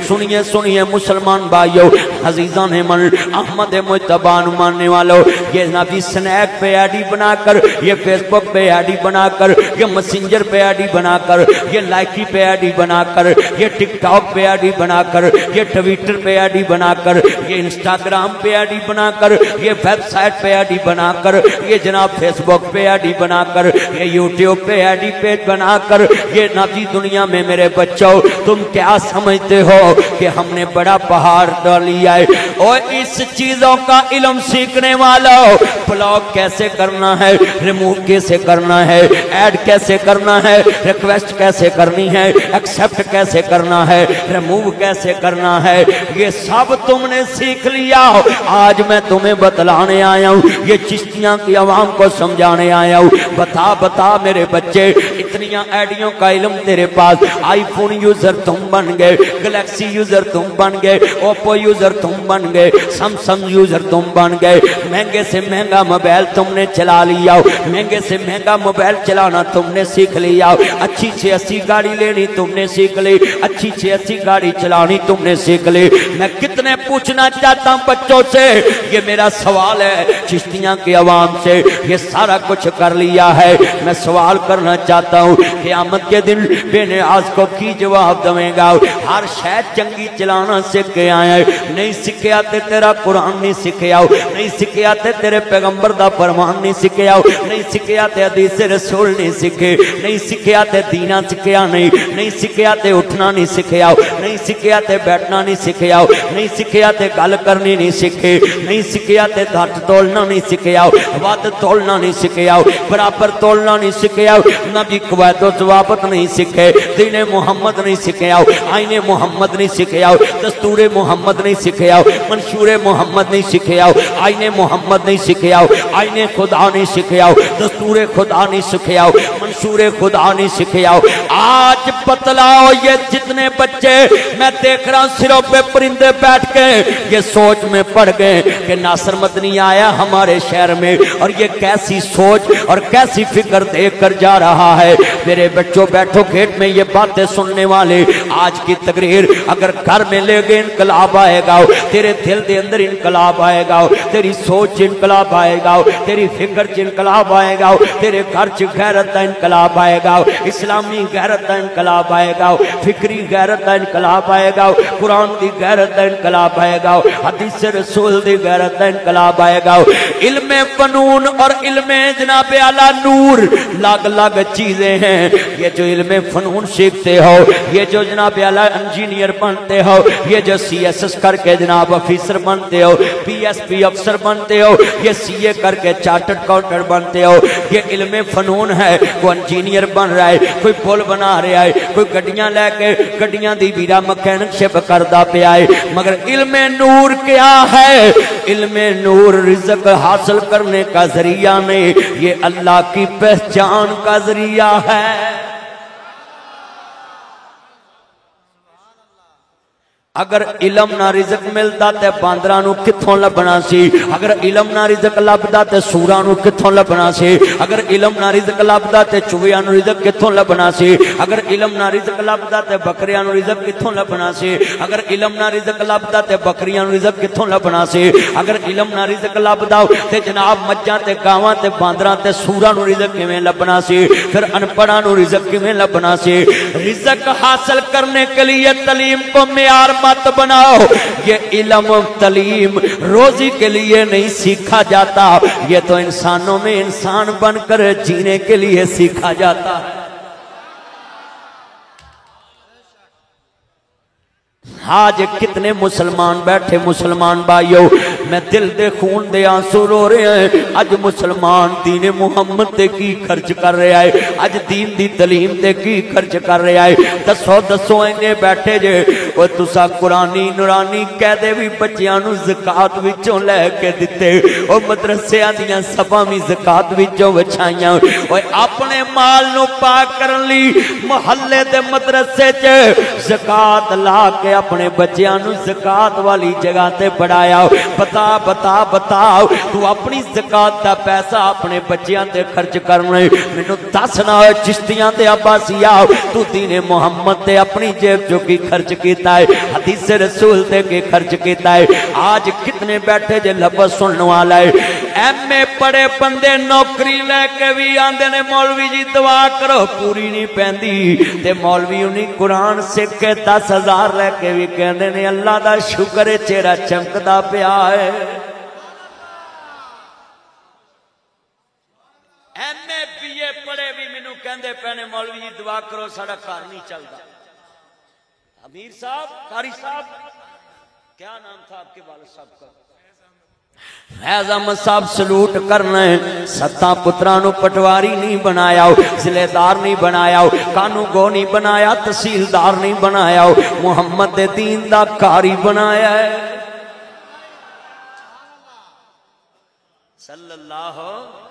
सुनिए सुनिए मुसलमान भाइयों, अजीजान मन, अहमद मुज्तबा मानने वालों, ये नबी स्नैक पे आईडी बनाकर, ये फेसबुक पे आईडी बनाकर, ये मैसेंजर पे आईडी बनाकर, ये लाइकी पे आईडी बनाकर, ये टिकटॉक पे आईडी बनाकर, ये ट्विटर पे आईडी बनाकर, ये इंस्टाग्राम पे आईडी बनाकर, ये वेबसाइट पे आईडी बनाकर, ये जनाब फेसबुक पे आईडी बनाकर, ये यूट्यूब पे आईडी पेज बनाकर, ये नाजी दुनिया में मेरे बच्चों तुम क्या समझते हो कि हमने बड़ा पहाड़ डाल लिया है। और इस चीजों का इल्म सीखने वालों, ब्लॉक कैसे करना है, रिमूव कैसे करना है, ऐड कैसे करना है, रिक्वेस्ट कैसे करनी है, एक्सेप्ट कैसे करना है, रिमूव कैसे करना है, ये सब तुमने सीख लिया। आज मैं तुम्हें बतलाने आया हूँ, ये चिश्तियां की आवाम को समझाने आया हूँ। बता बता मेरे बच्चे, इतनियां आईडियों का इल्म तेरे पास, आईफोन यूजर तुम बन गए, गैलेक्सी यूजर तुम बन गए, ओप्पो यूजर तुम बन गए, सैमसंग यूजर तुम बन गए, महंगे से महंगा मोबाइल तुमने चला लिया, महंगे से महंगा मोबाइल चलाना तुमने सीख लिया, अच्छी से अच्छी गाड़ी लेनी तुमने सीख ली, अच्छी से अच्छी गाड़ी चलानी तुमने सीख ली। मैं कितने पूछना चाहता हूँ बच्चों से, ये मेरा सवाल है चिश्तियां की आवाम से, ये सारा कुछ कर लिया है। मैं सवाल करना चाहता हूँ, क़यामत के दिन बेनियाज को की जवाब देगा। हर शहर चंगी चलाना सीख के आया है, नहीं सीखिया ते तेरा कुरान नहीं सीखिया, नहीं सीखिया ते तेरे पैगंबर दा फरमान नहीं सीखिया, नहीं सीखिया ते हदीस रसूल नहीं सीखे, नहीं सीखिया ते दीना सीखिया नहीं, नहीं सीखिया ते उठना नहीं सीखिया, नहीं सीखिया ते बैठना नहीं सीखिया, नहीं सीखिया ते गल करनी नहीं सीखे, नहीं सीखिया ते घट तोलना नहीं सीखिया, वध तोलना नहीं सीखिया, बराबर तोलना नहीं सीखिया, नबी कवायद ज़वाबित नहीं सीखे, दीने मुहम्मद नहीं सीखिया, आईने मुहम्मद नहीं सीखिया, दस्तूरे मुहम्मद नहीं सीखिया, मंशूरे मुहम्मद नहीं सीखिया, आईने मुहम्मद नहीं सीखिया, आईने खुदा नहीं सीखिया, दस्तूरे खुदा नहीं सीखिया, मंशूरे खुदा नहीं सीखिया। आज बतलाओ, ये जितने बच्चे मैं देख रहा हूँ सिरों पे परिंदे बैठ के ये सोच में पड़ गए कि नासिर मदनी आया हमारे शहर में, और ये कैसी सोच और कैसी फिक्र देख कर जा रहा है। मेरे बच्चों बैठो गेट में ये बातें सुनने वाले, आज की तकरीर अगर घर में ले गए इनकलाब आएगा, तेरे दिल के अंदर इनकलाब आएगा, तेरी सोच इनकलाब आएगा, तेरी फिक्र च इनकलाब आएगा, तेरे घर च गैरत का इनकलाब आएगा, इस्लामी गैरत का इनकलाब आएगा, फिक्री गैरत का इनकलाब आएगा, कुरान की गैरत का इनकलाब आएगा, हदीस रसूल की गैरत का इनकलाब आएगा। इल्मे फनून और इल्मे जनाब आला नूर अलग अलग चीजें हैं। ये जो इल्मे फनून सीखते हो, ये जो जनाब आला इंजीनियर बनते हो, ये जो CSS करके जनाब ऑफिसर बनते हो, PSP अफसर बनते हो, ये CA करके चार्टर्ड अकाउंटेंट बनते हो, ये इल्मे फनून है। कोई इंजीनियर बन रहा है, कोई पुल बना रहा है, कोई गड्डियां लैके गड्डियां दी वीरा मैकेनिकशिप करदा पिया है, मगर इल्मे नूर क्या है? इल्मे नूर रिज़्क हासिल करने का जरिया नहीं, ये अल्लाह की पहचान का जरिया है। अगर इलम ना रिज़क मिलता ते बांदरां नूं कित्थों लभना सी, अगर इलम ना रिज़क लभदा ते सूरां नूं कित्थों लभना सी, अगर इलम ना रिज़क लभदा ते चुवियां नूं रिज़क कित्थों लभना सी, अगर इलम ना रिज़क लभदा ते बकरियां नूं रिज़क कित्थों लभना सी, अगर इलम ना रिज़क लभदा ते बकरियां नूं रिज़क कित्थों लभना सी, अगर इलम ना रिज़क लभदा ते जनाब मज्जां ते गावां ते बांदरां ते सूरां नूं रिज़क किवें लभना सी, फिर अनपढ़ां नूं रिज़क किवें लभना सी। रिज़क हासिल करने के लिए तालीम को मेयार मत बनाओ। ये इल्म तालीम रोजी के लिए नहीं सीखा जाता, ये तो इंसानों में इंसान बनकर जीने के लिए सीखा जाता है। आज कितने मुसलमान बैठे, मुसलमान भाइयों, मैं दिल दे खून दे आंसू रो रहे हैं। अज मुसलमान दीन मुहम्मद ते की खर्च कर रहा है, अज दीन दी तलीम ते की खर्च कर रहा है। दसो दसो इन्ने बैठे जे ओ तुसा कुरानी नूरानी कहदे भी बच्चियां नूं ज़कात विचों लैके दिते, ओ मदरसियां दियां सभां भी ज़कात विचों वछाइयां। ओए अपने माल नूं पाक करन लई मुहल्ले दे मदरसे च ज़कात ला के अपने बच्चियां नूं ज़कात वाली जगह ते पढ़ाया। बता बता बताओ, तू अपनी ज़कात दा पैसा अपने बच्चियां ते खर्च करना, मैनू दस ना चिश्तियां ते अब्बासिया तू दीने मुहम्मद ते अपनी जेब चो की खर्च किया। کیتا ہے حدیث رسول دے کے خرچ کیتا ہے آج کتنے بیٹھے جے لفظ سننے والا ہے ایم اے پڑھے بندے نوکری لے کے بھی آندے نے مولوی جی دعا کرو پوری نہیں پیندی تے مولوی انہیں قرآن سکھ کے 10,000 لے کے بھی کہندے نے اللہ دا شکر ہے چہرہ چمکدا پیا ہے ایم اے بی اے پڑھے بھی مینوں کہندے پہنے مولوی جی دعا کرو ساڈا گھر نہیں چلدا امیر صاحب قاری صاحب کیا نام تھا آپ کے والد صاحب کا فیض احمد صاحب سلوٹ کرنا ہے 7 پترانو پٹواری نہیں بنایا ضلع دار نہیں بنایا قانون گو نہیں بنایا تحصیلدار نہیں بنایا محمد دین دا کاری بنایا ہے صلی اللہ